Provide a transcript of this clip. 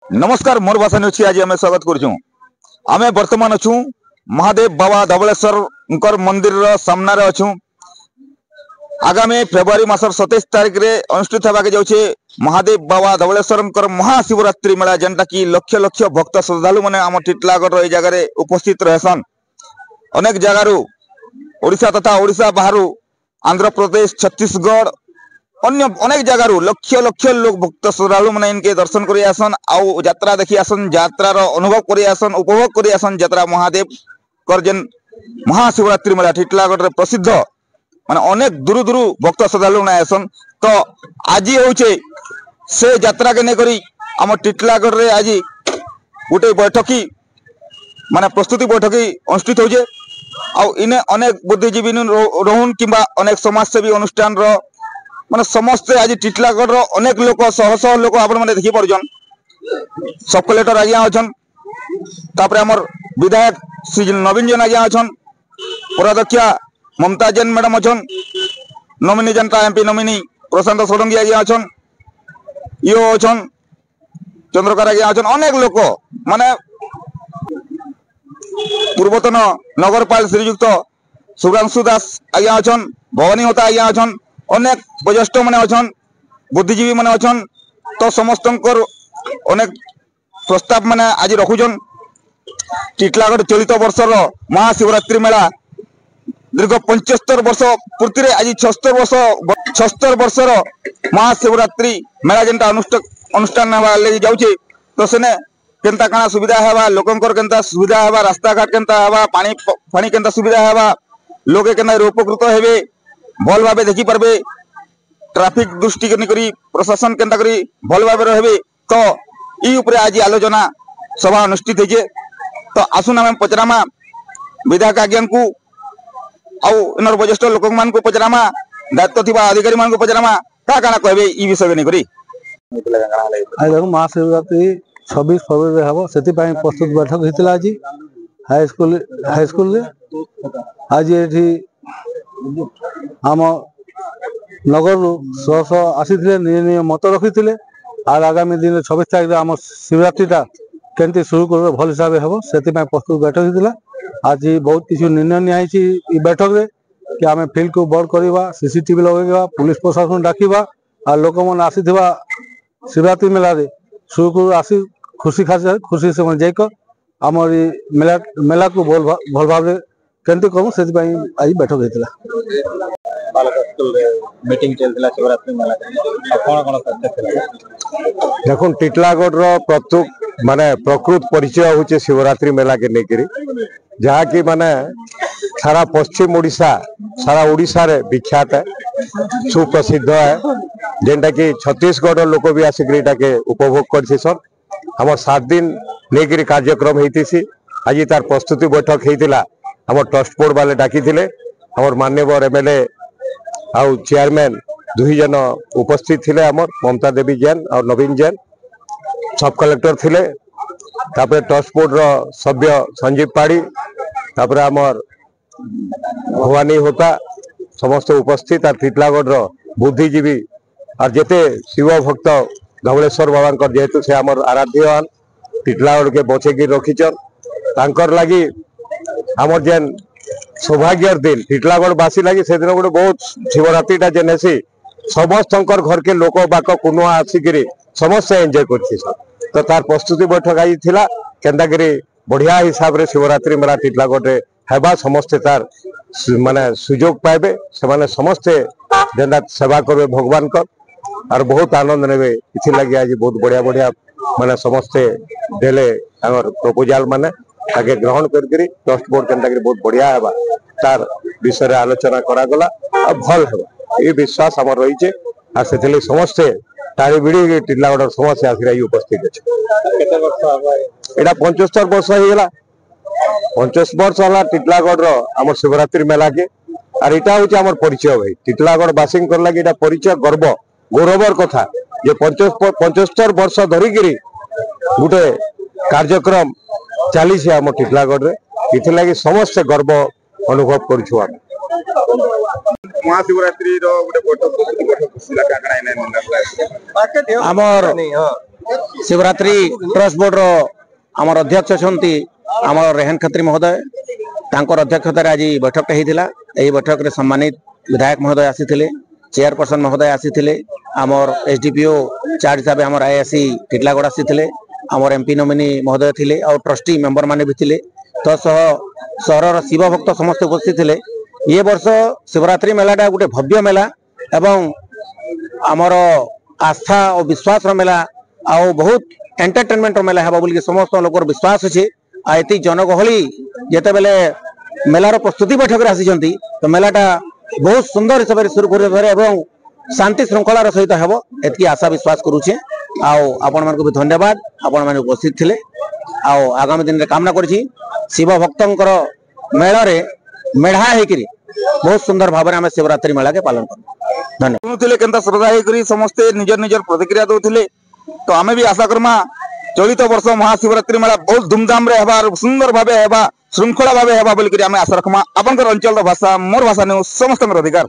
नमस्कार मोर भाषा न्यूज आज आम स्वागत करुँ आम बर्तमान अच्छू महादेव बाबा धवलेश्वर मंदिर सामने अच्छू। आगामी फेब्रुआरी मासर 27 तारिख रे अनुष्ठित होगा जाऊे महादेव बाबा धवलेश्वर महाशिवरात्रि मेला जेनटा कि लक्ष लक्ष भक्त श्रद्धालु मैंने आम टिटलागढ़ ये जगह उपस्थित रहसन। अनेक जगार ओडिशा तथा ओडिशा बाहर आंध्र प्रदेश छत्तीसगढ़ अन्य अनेक जगार लक्ष लक्ष लोग भक्त श्रद्धालु मैंने इनके दर्शन कर आसन आउ यात्रा देखी आसन यात्रार अनुभव कर आसन उपभोग कर आसन यात्रा महादेव कर जेन महाशिवरात्रि मेला टिटलागढ़ प्रसिद्ध माने अनेक दूर दूर भक्त श्रद्धालु मैंने आसन। तो आज हूँ से यात्रा के लेकर आम टिटलागढ़ रे आज गोटे बैठकी माने प्रस्तुति बैठकी अनुष्ठित होजे आउ इने अनेक बुद्धिजीवी रोहन किंबा अनेक समाजसेवी अनुष्ठान माने समस्ते आज टिटलागढ़ अनेक लोक शह शह लोक आपण माने देखि परजन। सब कलेक्टर आज्ञा अछन तापर हमर विधायक श्री नवीन जन आज्ञा अछन उपाध्यक्षा ममता जैन मैडम अछन नमिनी जनता एमपी नमिनी प्रशांत सोडंगी आज्ञा अछन यो अछन चंद्रकर आज्ञा अछन अनेक लोक माने पूर्वतन नगरपाल श्रीयुक्त शुभ्रांशु दास आज्ञा अछन भवानी होता आज्ञा अछन अनेक वरिष्ठ मैंने अछन बुद्धिजीवी मैंने अछन। तो समस्त अनेक प्रस्ताव मैंने आज रखुछन टिटलागढ़ चलित वर्षर महाशिवरात्रि मेला दीर्घ 75 वर्ष पूर्ति आज 76 वर्षर महाशिवरात्रि मेला जेनटा अनुष्ठान जाऊे। तो सेने केनता काना सुविधा हेबा लोकंकर केनता सुविधा हेबा रास्ता घाट केनता हेबा पानी पानी केनता सुविधा हेबा लोके केनता उपकृत हेबे भल भाव देखी पारबे ट्रैफिक दृष्टि करी प्रशासन केनता करी भल भाव रहे। तो ई उपरे आज आलोचना सभा अनुष्ठित होइजे। तो आसुन आम पचरामा विधायक आज्ञा को आउ इनर वरिष्ठ लोक मान को पचरामा दायित्व थिबा अधिकारी मान को पचरामा का काना कहबे ई विषय नहीं करी। आज देखो महाशिवरात्रि 26 फरवरी हम से प्रस्तुत बैठक होता आज हाईस्कल आज ये आम नगर शह शह आसी निज मत रखी और आगामी दिन 26 तारीख आम शिवरात्रिटा केमती शुरू कर भल हिसाब से हम से प्रस्तुत बैठक होता। आज बहुत किसी निर्णय निई बैठक रे कि आम फिल्ड को बड़ करवा सीसीटीवी लगे पुलिस प्रशासन डाकवा और लोक मैंने आसी शिवरात्रि मेला शुरू आसी खुशी से जाइक आम मेला को भल भाव केमती करूँ से आज बैठक होता। देखो टिटलागढ़ प्रत्येक माने प्रकृत परिचय होचे शिवरात्रि मेला के लेकर जहाँ की माने सारा पश्चिम ओडिशा सारा ओडिशा रे विख्यात है सुप्रसिद्ध है जेनटा कि छत्तीसगढ़ लोक भी आसिक उपभोग कर हम 7 दिन लेकर कार्यक्रम होती आज तार प्रस्तुति बैठक होता आम ट्रस्ट बोर्ड वाले डाकी आम माननीय एमएलए आउ चेयरमैन 2 जन उपस्थित थे आमर ममता देवी जैन और नवीन जैन सब कलेक्टर थे तापर ट्रस्ट बोर्ड रो सभ्य संजीव पाड़ी तापर आमर भवानी होता समस्त उपस्थित और टिटलागढ़ रो बुद्धिजीवी और जेते शिव भक्त धवलेश्वर बाबा जेहेतु से आमर आराध्यवान टिटलागढ़ के बचेकी रखीचन तांकर लगी आमर जेन सौभाग्य दिन टिटलागढ़ बासी लगी से दिन गोटे बहुत शिवरात्रि टा जेन हेसी समस्त घर के लोक बाक कुनुआ आसिक समस्त एंजॉय कर तो तार प्रस्तुति बैठक आज थिला केंदागिरी बढ़िया हिसाब रे शिवरात्रि मेला टिटलागढ़ रे हेबा समस्ते तार माने सुजोग पाइबे से समस्ते जेनता सेवा करबे भगवान कर और बहुत आनंद नेबे इथि लगी आज बहुत बढ़िया बढ़िया माने समस्ते देले और प्रपोजल माने आगे ग्रहण करके ट्रस्ट बोर्ड केनता बहुत बढ़िया है तार विषय आलोचना करागला और भल है ये विश्वास आम रही है समस्ते टाणी भिड़ी टिटलागढ़ समस्या आसिक उपस्थित अच्छे यहाँ 75 वर्ष होगा 50 वर्ष है टिटलागढ़ आम शिवरात्रि मेला के और यहाँ हूँ आम परिचय भाई टिटलागढ़ बासी लगे परिचय गर्व गौरवर कथा जे 75 वर्ष धरिक गोटे कार्यक्रम चली आम टिटलागढ़ इथिलागी समस्त गर्व अनुभव करूँ। महाशिवरात्रि शिवरात्रि ट्रस्ट बोर्ड रो आमर अध्यक्ष अछंती आमर रेहन खत्री महोदय तांकर अध्यक्षतार आज बैठक होता। यही बैठक रे सम्मानित विधायक महोदय आसीथिले, चेयरपर्सन महोदय आसीथिले, आमर एसडीपीओ चार्ज हिसाब आमर आईएससी टिटलागढ़ आसीथिले, आमर एमपी नोमिनी महोदय थिले और ट्रस्टी मेंबर माने भी थिले। तो सहर शिव भक्त समस्त उपस्थित थिले। ये वर्ष शिवरात्रि मेलाटा गोटे भव्य मेला एवं आमर आस्था और विश्वास मेला आउ बहुत एंटरटेनमेंट मेला है बोल समस्त लोक विश्वास अच्छे। आती जनगहली जिते बेले मेलार प्रस्तुति बैठक में आसी तो मेलाटा बहुत सुंदर हिसाब से सुरखुर शांति श्रृंखलार सहित हेब एति आशा विश्वास करुचे। आपण मानक भी धन्यवाद, आपण माने उपस्थित थिले। आगामी दिन में कामना करी शिव भक्तंकर मेला रे मेढ़ा होकर बहुत सुंदर भाव में शिवरात्रि मेला के पालन कर। धन्यवाद। केनता श्रद्धा होकर समस्ते निजर निजर प्रतिक्रिया दौले तो आम भी आशा करमा चलित वर्ष महाशिवरात्रि मेला बहुत धूमधाम रे हेबा सुंदर भाव हेबा श्रृंखला भाव हेबा बोलिक आम आशा रखमा। आपनकर अंचल भाषा मोर भाषा न्यूज समस्त अधिकार।